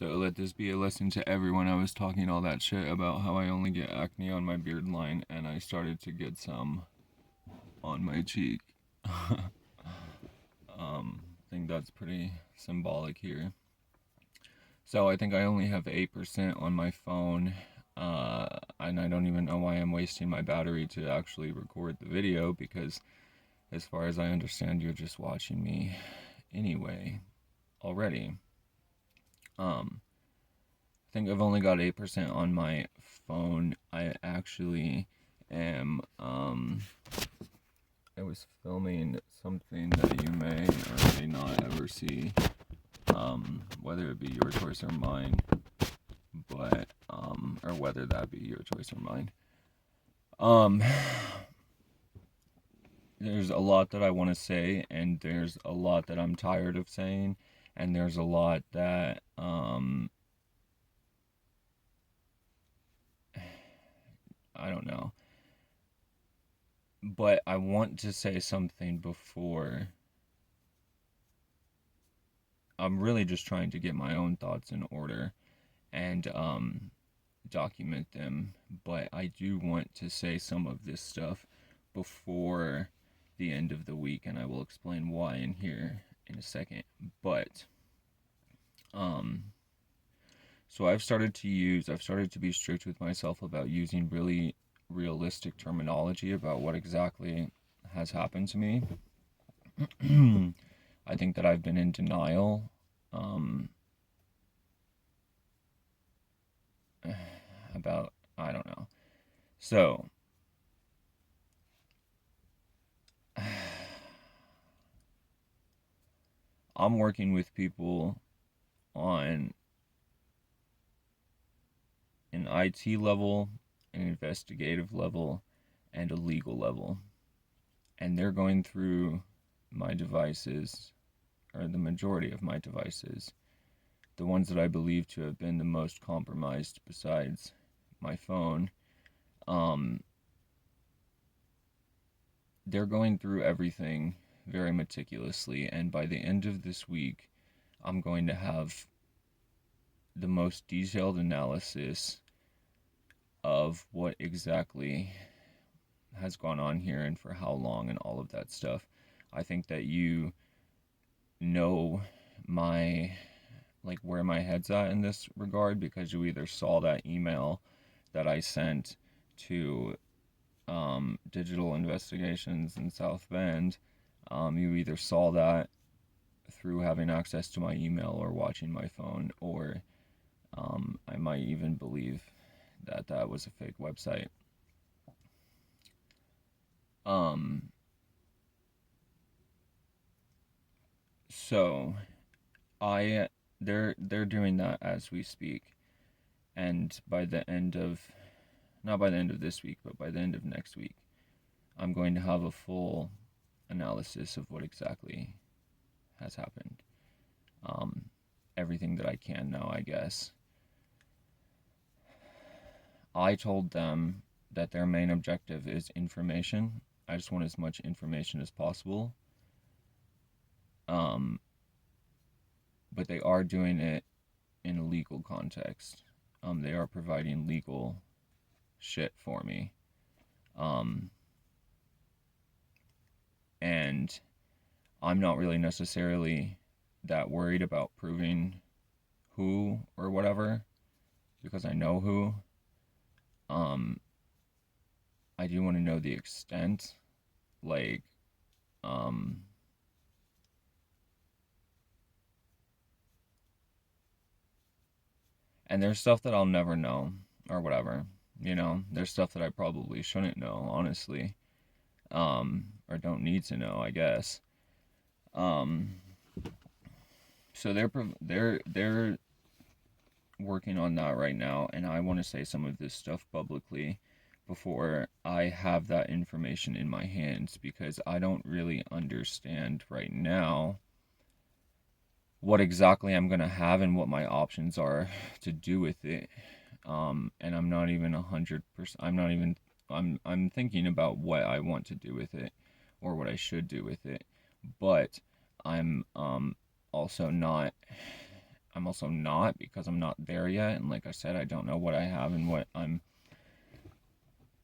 So let this be a lesson to everyone. I was talking all that shit about how I only get acne on my beard line, and I started to get some on my cheek. I think that's pretty symbolic here. So I think I only have 8% on my phone, and I don't even know why I'm wasting my battery to actually record the video, because as far as I understand, you're just watching me anyway already. I think I've only got 8% on my phone. I actually am, I was filming something that you may or may not ever see, whether it be your choice or mine, but, or whether that be your choice or mine. There's a lot that I want to say, and there's a lot that I'm tired of saying, and there's a lot that, I don't know. But I want to say something before. I'm really just trying to get my own thoughts in order and document them. But I do want to say some of this stuff before the end of the week, and I will explain why in here in a second. But so I've started to be strict with myself about using really realistic terminology about what exactly has happened to me. I think that I've been in denial about, I don't know. So, I'm working with people on an IT level, an investigative level, and a legal level. And they're going through my devices, or the majority of my devices, the ones that I believe to have been the most compromised besides my phone. They're going through everything very meticulously, and by the end of this week, I'm going to have the most detailed analysis of what exactly has gone on here and for how long and all of that stuff. I think that you know my, like, where my head's at in this regard, because you either saw that email that I sent to Digital Investigations in South Bend. You either saw that through having access to my email or watching my phone, or I might even believe that that was a fake website. So I they're doing that as we speak, and by the end of, not by the end of this week, but by the end of next week, I'm going to have a full analysis of what exactly has happened. Everything that I can know, I guess. I told them that their main objective is information. I just want as much information as possible. But they are doing it in a legal context. They are providing legal shit for me. And I'm not really necessarily that worried about proving who or whatever, because I know who. I do want to know the extent, like, and there's stuff that I'll never know, or whatever, there's stuff that I probably shouldn't know, honestly, or don't need to know, I guess. So they're working on that right now, and I want to say some of this stuff publicly before I have that information in my hands, because I don't really understand right now what exactly I'm gonna have and what my options are to do with it. And I'm not even 100%. I'm thinking about what I want to do with it, or what I should do with it, but I'm also not I'm also not, because I'm not there yet. And like I said, I don't know what I have and what I'm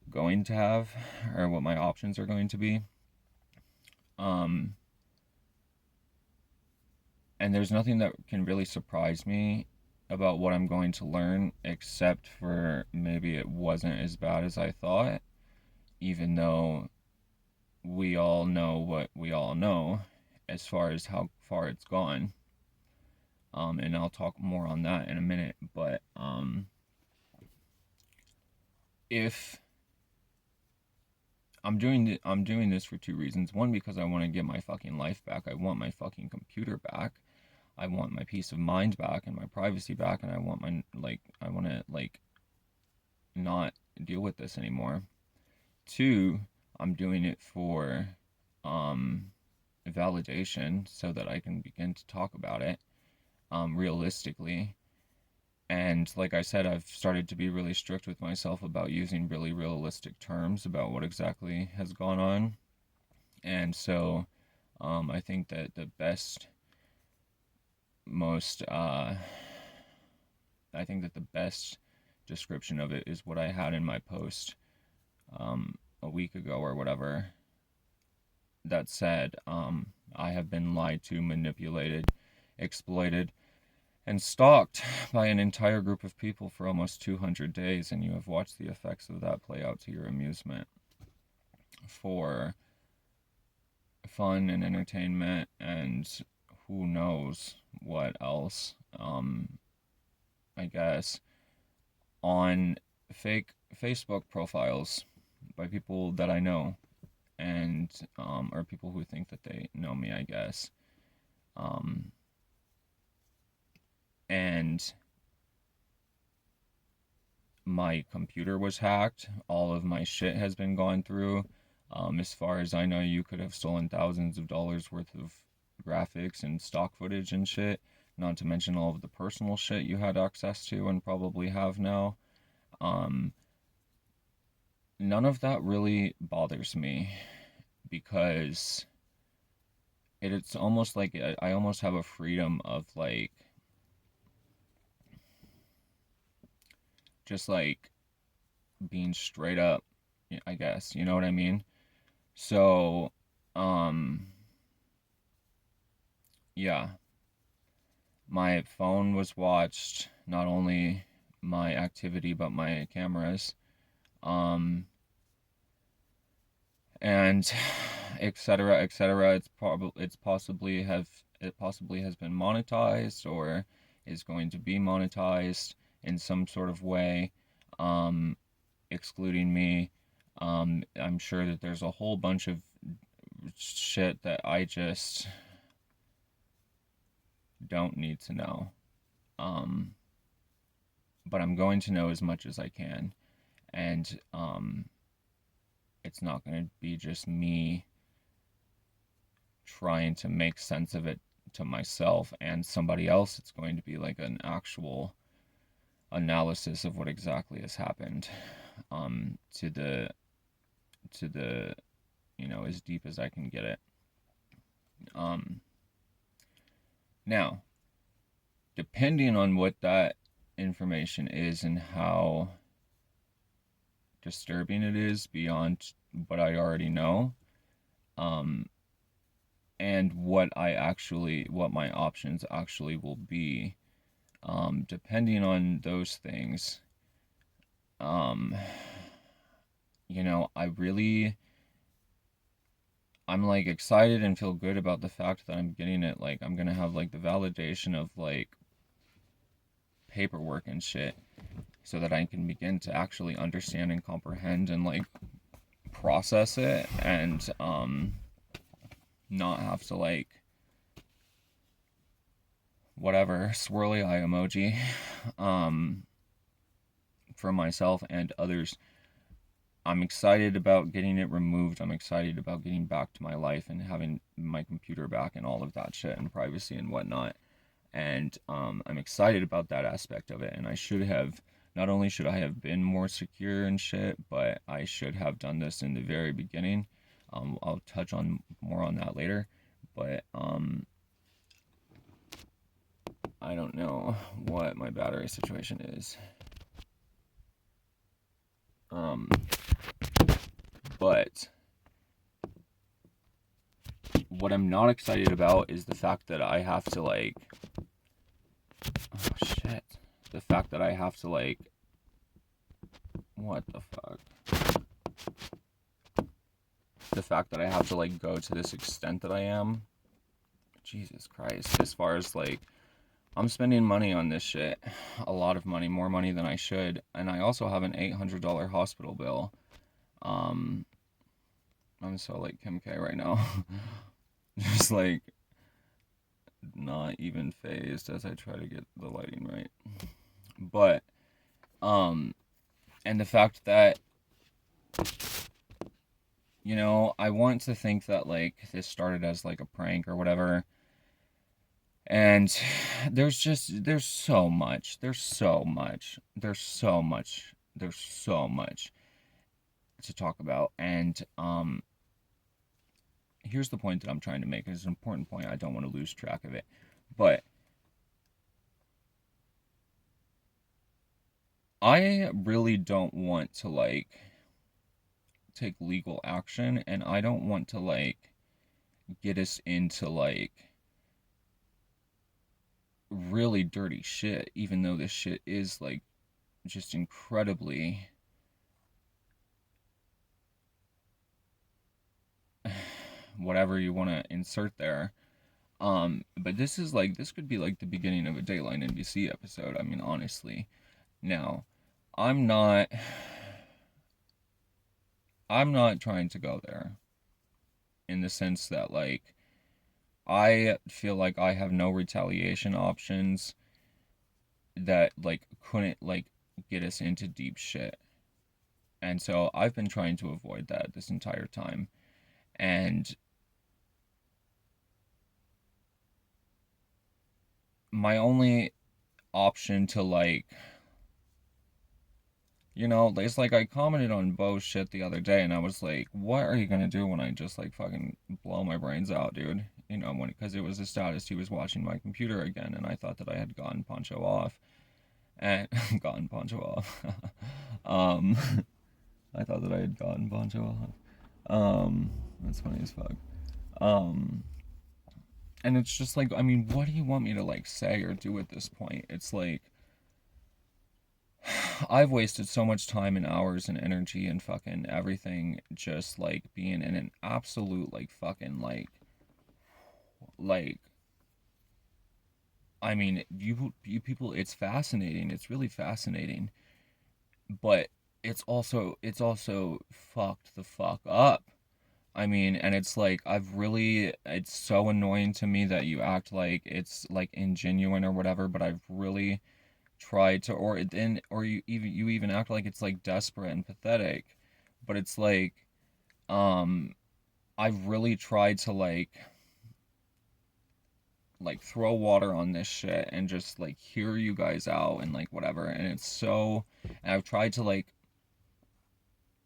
going to have, or what my options are going to be. Um, and there's nothing that can really surprise me about what I'm going to learn, except for maybe it wasn't as bad as I thought, even though we all know what we all know as far as how far it's gone. And I'll talk more on that in a minute. But if I'm doing this for two reasons. One, because I want to get my fucking life back. I want my fucking computer back. I want my peace of mind back and my privacy back, and I want I want to not deal with this anymore. Two, I'm doing it for um validation, so that I can begin to talk about it realistically. And like I said, I've started to be really strict with myself about using really realistic terms about what exactly has gone on. And so I think that the best, most, I think that the best description of it is what I had in my post a week ago or whatever, that said, I have been lied to, manipulated, exploited, and stalked by an entire group of people for almost 200 days, and you have watched the effects of that play out to your amusement for fun and entertainment, and who knows what else. I guess on fake Facebook profiles by people that I know, and or people who think that they know me, I guess. Um, and my computer was hacked. All of my shit has been gone through. As far as I know, you could have stolen thousands of dollars worth of graphics and stock footage and shit. Not to mention all of the personal shit you had access to and probably have now. Um, None of that really bothers me, because it's almost like I almost have a freedom of just being straight up, I guess, you know what I mean? So, um, yeah, my phone was watched, not only my activity, but my cameras, um, and etc., etc. It possibly has been monetized, or is going to be monetized in some sort of way, um, excluding me. I'm sure that there's a whole bunch of shit that I just don't need to know. Um, but I'm going to know as much as I can. And it's not going to be just me trying to make sense of it to myself and somebody else. It's going to be like an actual analysis of what exactly has happened, to the as deep as I can get it. Um, Now, depending on what that information is and how disturbing it is beyond what I already know, um, and what my options actually will be, depending on those things, um, I really, I'm excited and feel good about the fact that I'm getting it. I'm gonna have the validation of paperwork and shit, so that I can begin to actually understand and comprehend and process it, and not have to whatever swirly eye emoji um for myself and others. I'm excited about getting it removed. I'm excited about getting back to my life and having my computer back and all of that shit and privacy and whatnot. And I'm excited about that aspect of it. And not only should I have been more secure and shit, but I should have done this in the very beginning. I'll touch on more on that later. But I don't know what my battery situation is. But what I'm not excited about is the fact that I have to like, oh shit, the fact that I have to like, what the fuck? The fact that I have to like go to this extent that I am. Jesus Christ. As far as like, I'm spending money on this shit. A lot of money, more money than I should. And I also have an $800 hospital bill. I'm so like Kim K right now. Just like not even phased as I try to get the lighting right. But and the fact that, you know, I want to think that like this started as like a prank or whatever. And there's so much. There's so much to talk about. And here's the point that I'm trying to make. It's an important point. I don't want to lose track of it. But I really don't want to like take legal action, and I don't want to like get us into like really dirty shit, even though this shit is like just incredibly whatever you want to insert there. But this is like, this could be like the beginning of a Dateline NBC episode. I mean, honestly. Now, I'm not I'm not trying to go there in the sense that like I feel like I have no retaliation options that like couldn't like get us into deep shit. And so I've been trying to avoid that this entire time. And my only option to like, you know, it's like I commented on Bo's shit the other day and I was like, what are you gonna do when I just like fucking blow my brains out, dude? You know, when, because it was a status he was watching my computer again, and I thought that I had gotten Poncho off. And gotten Poncho off. um I thought that I had gotten Poncho off. That's funny as fuck. Um and it's just like, I mean, what do you want me to like say or do at this point? It's like I've wasted so much time and hours and energy and fucking everything just like being in an absolute like fucking like I mean, you people, it's fascinating. It's really fascinating. But it's also fucked the fuck up. I mean, and it's like it's so annoying to me that you act like it's like ingenuine or whatever, but I've really tried to, or you even act like it's like desperate and pathetic. But it's um I've really tried to like throw water on this shit and just like hear you guys out and like whatever, and and I've tried to like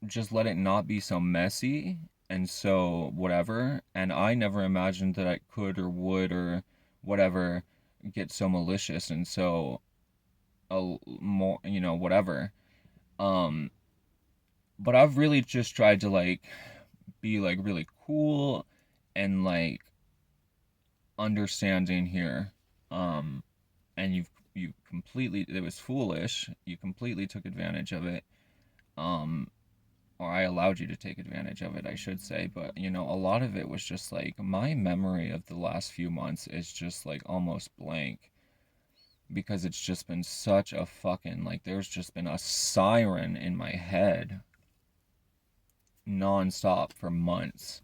just let it not be so messy and so whatever, and I never imagined that I could or would or whatever get so malicious and so more, you know, whatever. um but I've really just tried to like be like really cool and like understanding here. And you completely, it was foolish, you completely took advantage of it. um or I allowed you to take advantage of it, I should say. But you know, a lot of it was just like my memory of the last few months is just like almost blank, because it's just been such a fucking like, there's just been a siren in my head nonstop for months.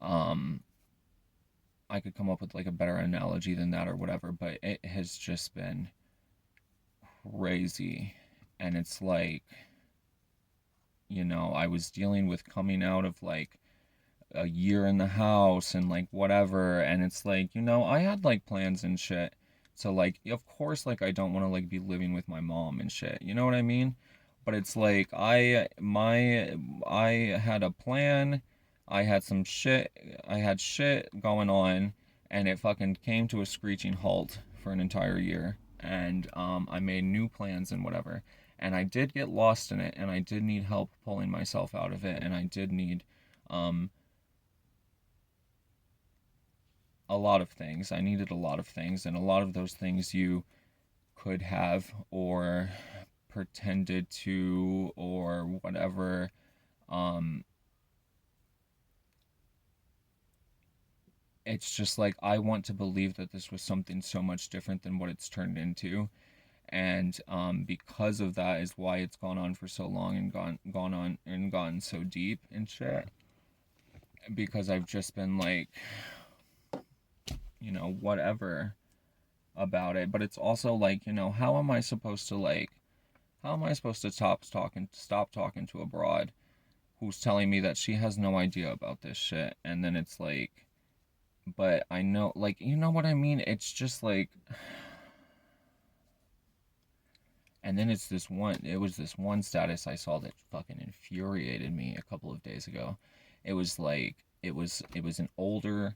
um I could come up with like a better analogy than that or whatever, but it has just been crazy. And it's like, you know, I was dealing with coming out of like a year in the house and like whatever, and it's like, you know, I had like plans and shit. So like, of course, like I don't want to like be living with my mom and shit. You know what I mean? But it's like I had a plan. I had some shit. I had shit going on, and it fucking came to a screeching halt for an entire year, and I made new plans and whatever. And I did get lost in it, and I did need help pulling myself out of it, and I did need um, a lot of things. I needed a lot of things, and a lot of those things you could have or pretended to or whatever. Um, it's just like I want to believe that this was something so much different than what it's turned into, and because of that is why it's gone on for so long and gone on and gone so deep and shit. Because I've just been like, whatever about it. But it's also like, how am I supposed to stop talking to a broad who's telling me that she has no idea about this shit, and then it's like, but I know, like, you know what I mean? It's just like, and then it was this one status I saw that fucking infuriated me a couple of days ago. It was like, it was an older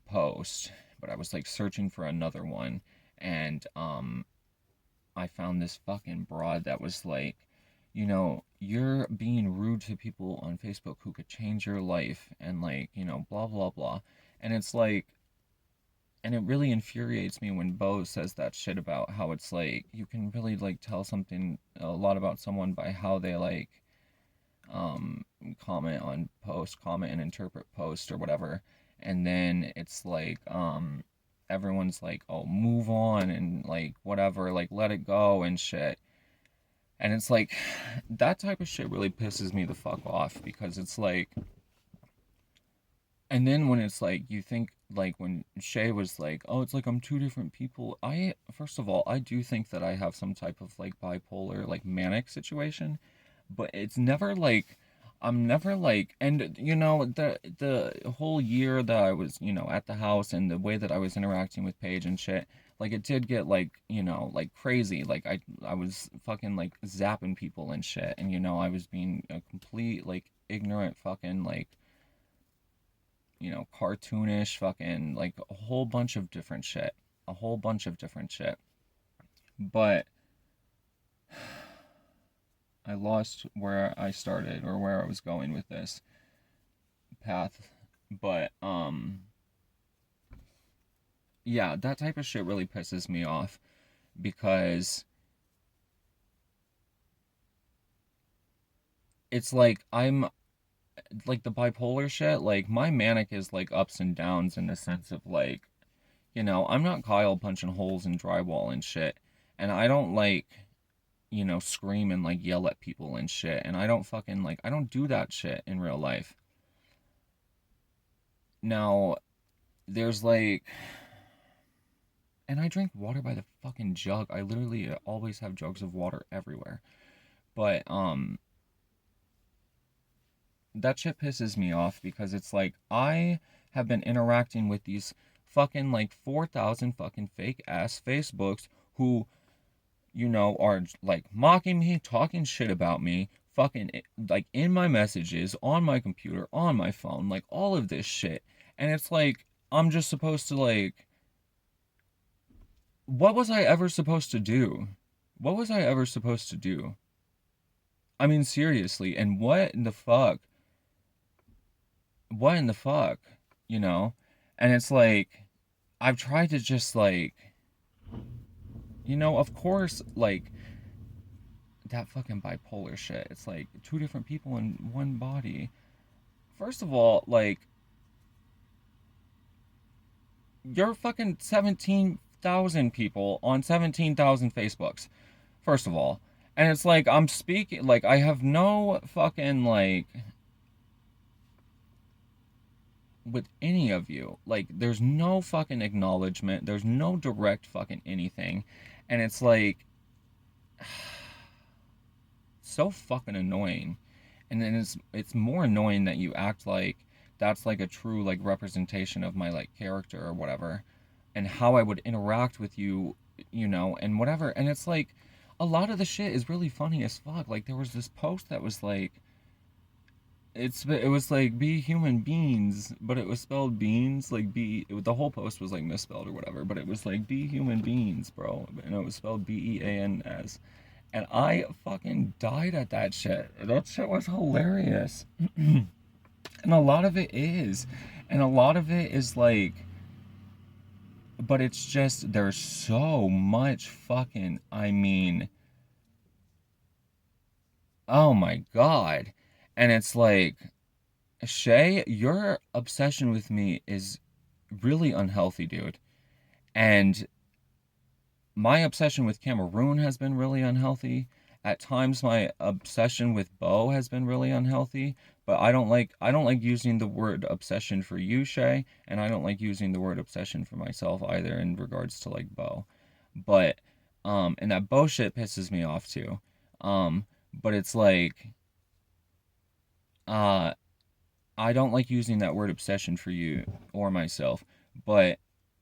post, but I was like searching for another one, and I found this fucking broad that was like, you're being rude to people on Facebook who could change your life, and like, blah blah blah. And it's like, and it really infuriates me when Bo says that shit about how it's like you can really like tell something a lot about someone by how they like um comment on post, comment and interpret post or whatever. And then it's like everyone's like, "Oh, move on," and like whatever, like let it go and shit. And it's like that type of shit really pisses me the fuck off, because it's like, and then when it's like you think, like when Shay was like, "Oh, it's like I'm two different people." I First of all, I do think that I have some type of like bipolar, like manic situation, but it's never like I'm never like, and the whole year that I was, at the house, and the way that I was interacting with Paige and shit, like it did get like, like crazy. Like I was fucking like zapping people and shit, and I was being a complete like ignorant fucking like, cartoonish, fucking like a whole bunch of different shit. A whole bunch of different shit. But I lost where I started or where I was going with this path. But yeah, that type of shit really pisses me off, because it's like I'm like the bipolar shit, like my manic is like ups and downs in the sense of like, I'm not Kyle punching holes in drywall and shit. And I don't like, scream and like yell at people and shit. And I don't fucking like, I don't do that shit in real life. Now, there's like, and I drink water by the fucking jug. I literally always have jugs of water everywhere. But, that shit pisses me off, because it's like, I have been interacting with these fucking like 4,000 fucking fake ass Facebooks who, are like mocking me, talking shit about me, fucking like in my messages, on my computer, on my phone, like all of this shit. And it's like, I'm just supposed to like, what was I ever supposed to do? What was I ever supposed to do? I mean, seriously, and what in the fuck? What in the fuck? You know? And it's like, I've tried to just like, of course, like, that fucking bipolar shit. It's like two different people in one body. First of all, like, you're fucking 17,000 people on 17,000 Facebooks. First of all. And it's like, I'm speaking, like, I have no fucking, like, with any of you. Like, there's no fucking acknowledgement. There's no direct fucking anything. And it's like, so fucking annoying. And then it's more annoying that you act like that's like a true like representation of my like character or whatever, and how I would interact with you, and whatever. And it's like, a lot of the shit is really funny as fuck. Like, there was this post that was like, it was like be human beings, but it was spelled beans like the whole post was like misspelled or whatever, but it was like be human beings, bro, and it was spelled BEANS, and I fucking died at that shit. That shit was hilarious. And a lot of it is, and a lot of it is like, but it's just there's so much fucking, I mean, oh my god. And it's like, Shay, your obsession with me is really unhealthy, dude. And my obsession with Cameroon has been really unhealthy. At times my obsession with Bo has been really unhealthy, but I don't like using the word obsession for you, Shay, and I don't like using the word obsession for myself either in regards to like Bo. But and that Bo shit pisses me off too. But it's like uh I don't like using that word obsession for you or myself, but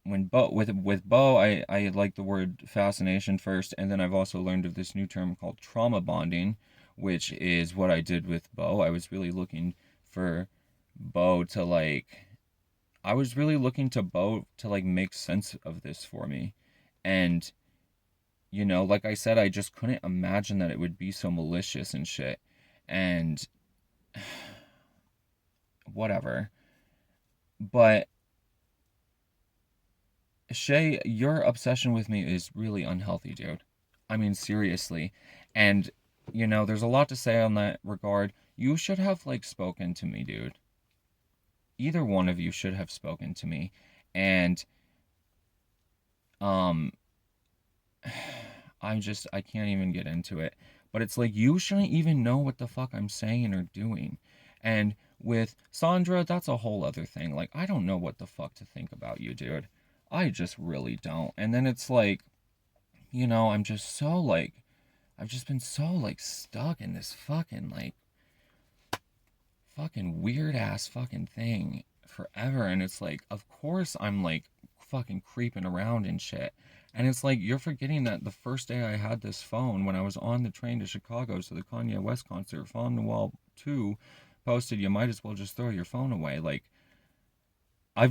with Bo, I like the word fascination first, and then I've also learned of this new term called trauma bonding, which is what I did with Bo. I was really looking for Bo to like, I was really looking to Bo to like make sense of this for me, and like I said, I just couldn't imagine that it would be so malicious and shit, and whatever. But Shay, your obsession with me is really unhealthy, dude. I mean, seriously. And, there's a lot to say on that regard. You should have, like, spoken to me, dude. Either one of you should have spoken to me. And, um, I can't even get into it. But it's like, you shouldn't even know what the fuck I'm saying or doing. And with Sandra, that's a whole other thing. Like, I don't know what the fuck to think about you, dude. I just really don't. And then it's like, I'm just so like, I've just been so like stuck in this fucking weird ass fucking thing forever. And it's like, of course I'm like fucking creeping around and shit. And it's like, you're forgetting that the first day I had this phone when I was on the train to Chicago to the Kanye West concert, Phone the Wall 2 posted, you might as well just throw your phone away. Like, I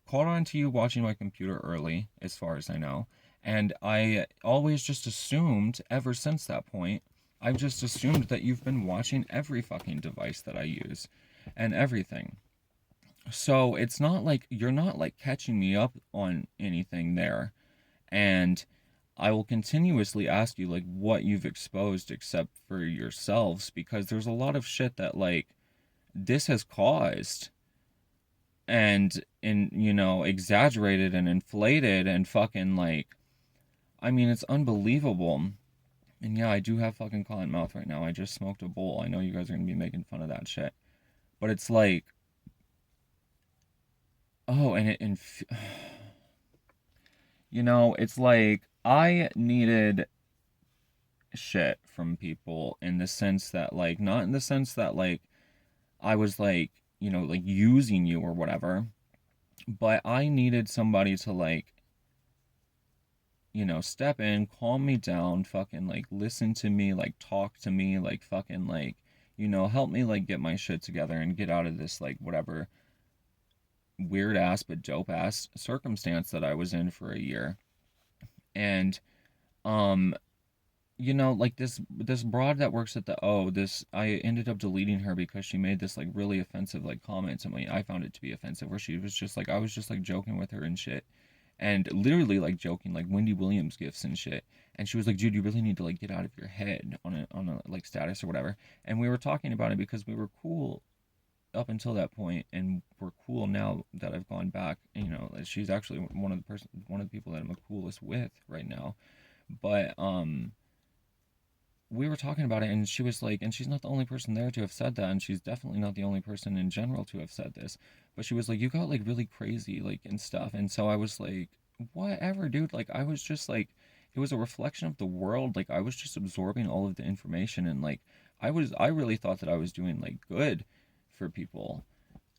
caught on to you watching my computer early, as far as I know, and I always just assumed, ever since that point, I've just assumed that you've been watching every fucking device that I use and everything. So it's not like you're not like catching me up on anything there. And I will continuously ask you like what you've exposed except for yourselves because there's a lot of shit that like this has caused and exaggerated and inflated and fucking like, I mean, it's unbelievable. And yeah, I do have fucking cotton mouth right now. I just smoked a bowl. I know you guys are gonna be making fun of that shit, but it's like, oh, and it's like I needed shit from people in the sense that like, not in the sense that like I was like, like using you or whatever, but I needed somebody to like, step in, calm me down, fucking like listen to me, like talk to me, like fucking like, help me like get my shit together and get out of this like whatever weird ass but dope ass circumstance that I was in for a year. And um like this broad that works at the this I ended up deleting her because she made this like really offensive like comment to me. I found it to be offensive where she was just like I was just like joking with her and shit. And literally like joking like Wendy Williams gifts and shit. And she was like, dude, you really need to like get out of your head on a like status or whatever. And we were talking about it because we were cool up until that point and we're cool now that I've gone back. She's actually one of the people that I'm the coolest with right now. But we were talking about it and she was like, and she's not the only person there to have said that, and she's definitely not the only person in general to have said this, but she was like, you got like really crazy like and stuff. And so I was like, whatever, dude. Like I was just like, it was a reflection of the world. Like I was just absorbing all of the information, and like I really thought that I was doing like good for people.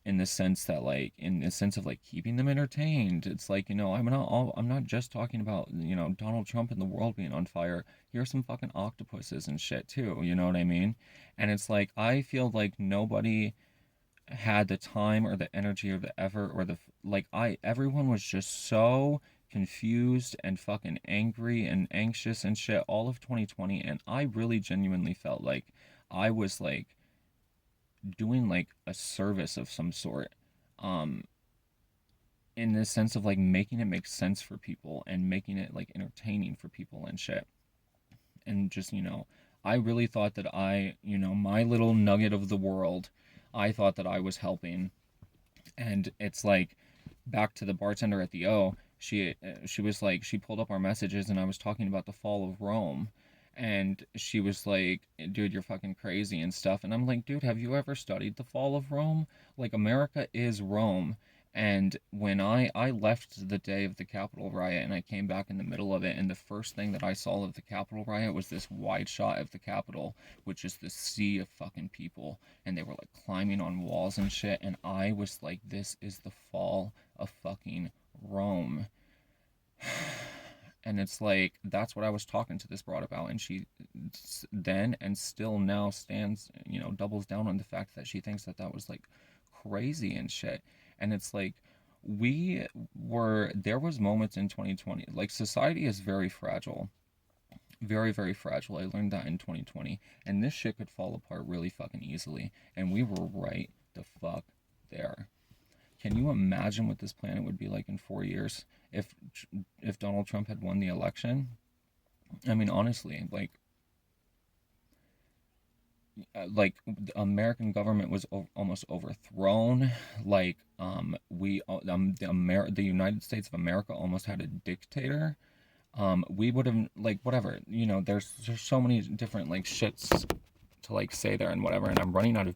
in the sense that like in the sense of like keeping them entertained. It's like, I'm not just talking about, Donald Trump and the world being on fire. Here's some fucking octopuses and shit too, you know what I mean? And it's like I feel like nobody had the time or the energy or the effort or the like I everyone was just so confused and fucking angry and anxious and shit all of 2020, and I really genuinely felt like I was like doing like a service of some sort, um in the sense of like making it make sense for people and making it like entertaining for people and shit. And just, I really thought that my little nugget of the world, I thought that I was helping. And it's like back to the bartender at the O. She was like, she pulled up our messages and I was talking about the fall of Rome, and she was like, dude, you're fucking crazy and stuff. And I'm like, dude, have you ever studied the fall of Rome? Like, America is Rome. And when I left the day of the Capitol riot and I came back in the middle of it, and the first thing that I saw of the Capitol riot was this wide shot of the Capitol, which is this sea of fucking people, and they were like climbing on walls and shit, and I was like, this is the fall of fucking Rome. And it's like that's what I was talking to this broad about, and she then and still now stands, doubles down on the fact that she thinks that that was like crazy and shit. And it's like there was moments in 2020, like society is very fragile, very very fragile. I learned that in 2020, and this shit could fall apart really fucking easily, and we were right the fuck there. Can you imagine what this planet would be like in 4 years if if Donald Trump had won the election? I mean, honestly, like the American government was almost overthrown. Like, the United States of America almost had a dictator. We would have like whatever. There's so many different like shits to like say there and whatever, and I'm running out of